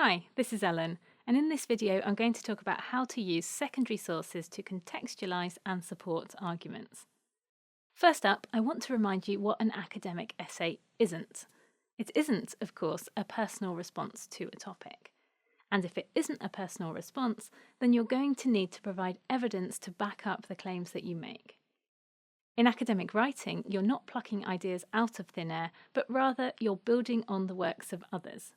Hi, this is Ellen, and in this video I'm going to talk about how to use secondary sources to contextualise and support arguments. First up, I want to remind you what an academic essay isn't. It isn't, of course, a personal response to a topic. And if it isn't a personal response, then you're going to need to provide evidence to back up the claims that you make. In academic writing, you're not plucking ideas out of thin air, but rather you're building on the works of others.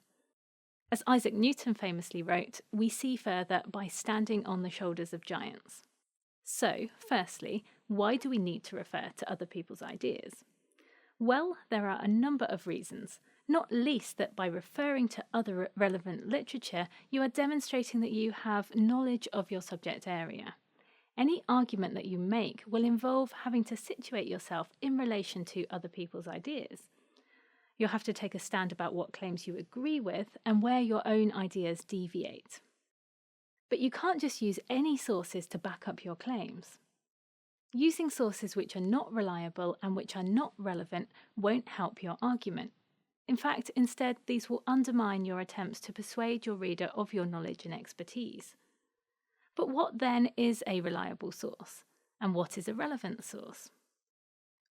As Isaac Newton famously wrote, we see further by standing on the shoulders of giants. So, firstly, why do we need to refer to other people's ideas? Well, there are a number of reasons, not least that by referring to other relevant literature, you are demonstrating that you have knowledge of your subject area. Any argument that you make will involve having to situate yourself in relation to other people's ideas. You'll have to take a stand about what claims you agree with and where your own ideas deviate. But you can't just use any sources to back up your claims. Using sources which are not reliable and which are not relevant won't help your argument. In fact, instead, these will undermine your attempts to persuade your reader of your knowledge and expertise. But what then is a reliable source? And what is a relevant source?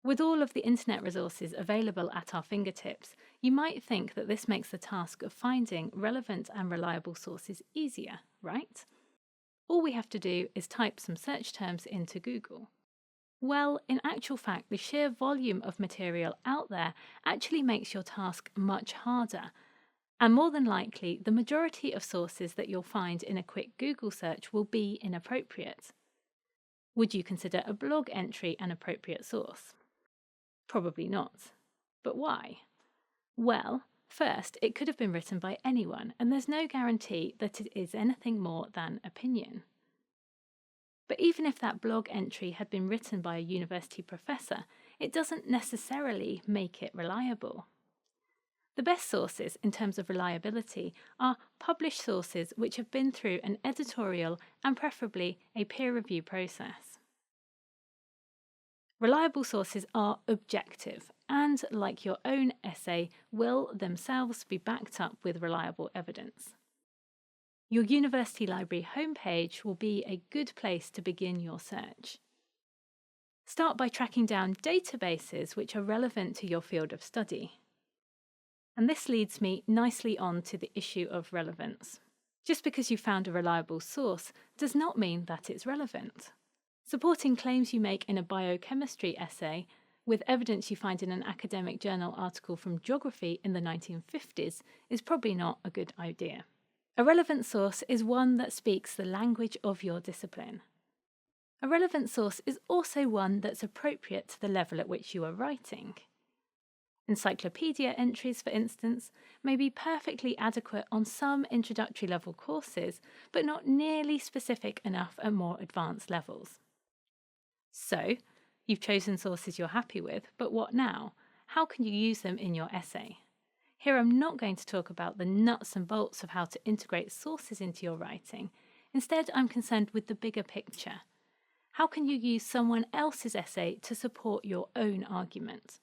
With all of the internet resources available at our fingertips, you might think that this makes the task of finding relevant and reliable sources easier, right? All we have to do is type some search terms into Google. Well, in actual fact, the sheer volume of material out there actually makes your task much harder. And more than likely, the majority of sources that you'll find in a quick Google search will be inappropriate. Would you consider a blog entry an appropriate source? Probably not. But why? Well, first, it could have been written by anyone, and there's no guarantee that it is anything more than opinion. But even if that blog entry had been written by a university professor, it doesn't necessarily make it reliable. The best sources in terms of reliability are published sources which have been through an editorial and preferably a peer review process. Reliable sources are objective and, like your own essay, will themselves be backed up with reliable evidence. Your university library homepage will be a good place to begin your search. Start by tracking down databases which are relevant to your field of study. And this leads me nicely on to the issue of relevance. Just because you found a reliable source does not mean that it's relevant. Supporting claims you make in a biochemistry essay with evidence you find in an academic journal article from geography in the 1950s is probably not a good idea. A relevant source is one that speaks the language of your discipline. A relevant source is also one that's appropriate to the level at which you are writing. Encyclopedia entries, for instance, may be perfectly adequate on some introductory level courses, but not nearly specific enough at more advanced levels. So, you've chosen sources you're happy with, but what now? How can you use them in your essay? Here I'm not going to talk about the nuts and bolts of how to integrate sources into your writing. Instead, I'm concerned with the bigger picture. How can you use someone else's essay to support your own argument?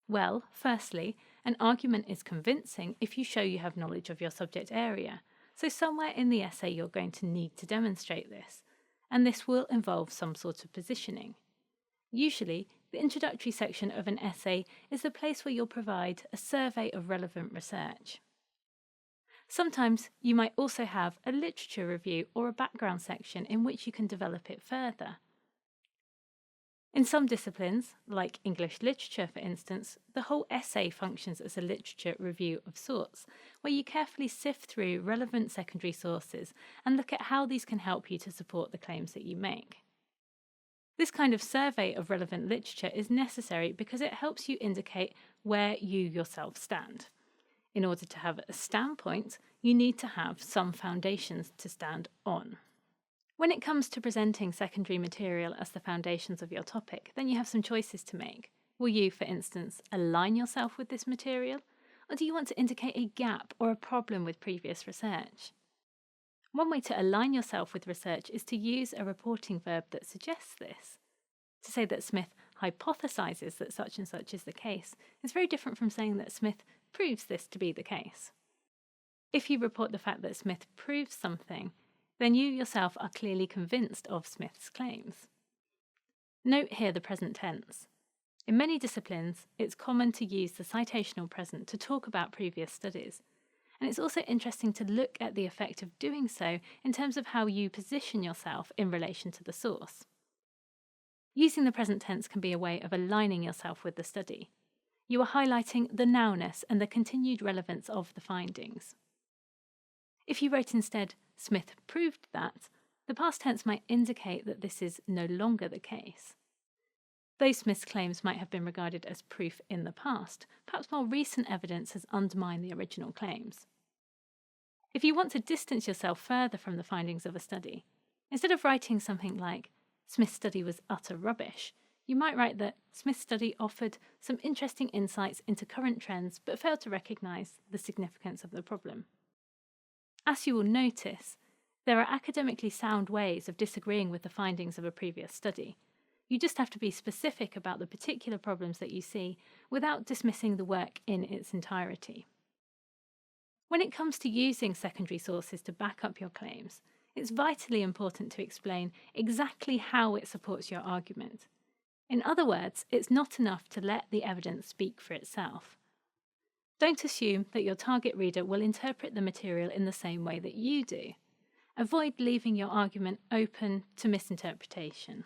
Well, firstly, an argument is convincing if you show you have knowledge of your subject area. So somewhere in the essay you're going to need to demonstrate this. And this will involve some sort of positioning. Usually, the introductory section of an essay is the place where you'll provide a survey of relevant research. Sometimes you might also have a literature review or a background section in which you can develop it further. In some disciplines, like English literature for instance, the whole essay functions as a literature review of sorts, where you carefully sift through relevant secondary sources and look at how these can help you to support the claims that you make. This kind of survey of relevant literature is necessary because it helps you indicate where you yourself stand. In order to have a standpoint, you need to have some foundations to stand on. When it comes to presenting secondary material as the foundations of your topic, then you have some choices to make. Will you, for instance, align yourself with this material? Or do you want to indicate a gap or a problem with previous research? One way to align yourself with research is to use a reporting verb that suggests this. To say that Smith hypothesizes that such and such is the case is very different from saying that Smith proves this to be the case. If you report the fact that Smith proves something, then you yourself are clearly convinced of Smith's claims. Note here the present tense. In many disciplines, it's common to use the citational present to talk about previous studies, and it's also interesting to look at the effect of doing so in terms of how you position yourself in relation to the source. Using the present tense can be a way of aligning yourself with the study. You are highlighting the nowness and the continued relevance of the findings. If you wrote instead, Smith proved that, the past tense might indicate that this is no longer the case. Though Smith's claims might have been regarded as proof in the past, perhaps more recent evidence has undermined the original claims. If you want to distance yourself further from the findings of a study, instead of writing something like, Smith's study was utter rubbish, you might write that Smith's study offered some interesting insights into current trends but failed to recognise the significance of the problem. As you will notice, there are academically sound ways of disagreeing with the findings of a previous study. You just have to be specific about the particular problems that you see without dismissing the work in its entirety. When it comes to using secondary sources to back up your claims, it's vitally important to explain exactly how it supports your argument. In other words, it's not enough to let the evidence speak for itself. Don't assume that your target reader will interpret the material in the same way that you do. Avoid leaving your argument open to misinterpretation.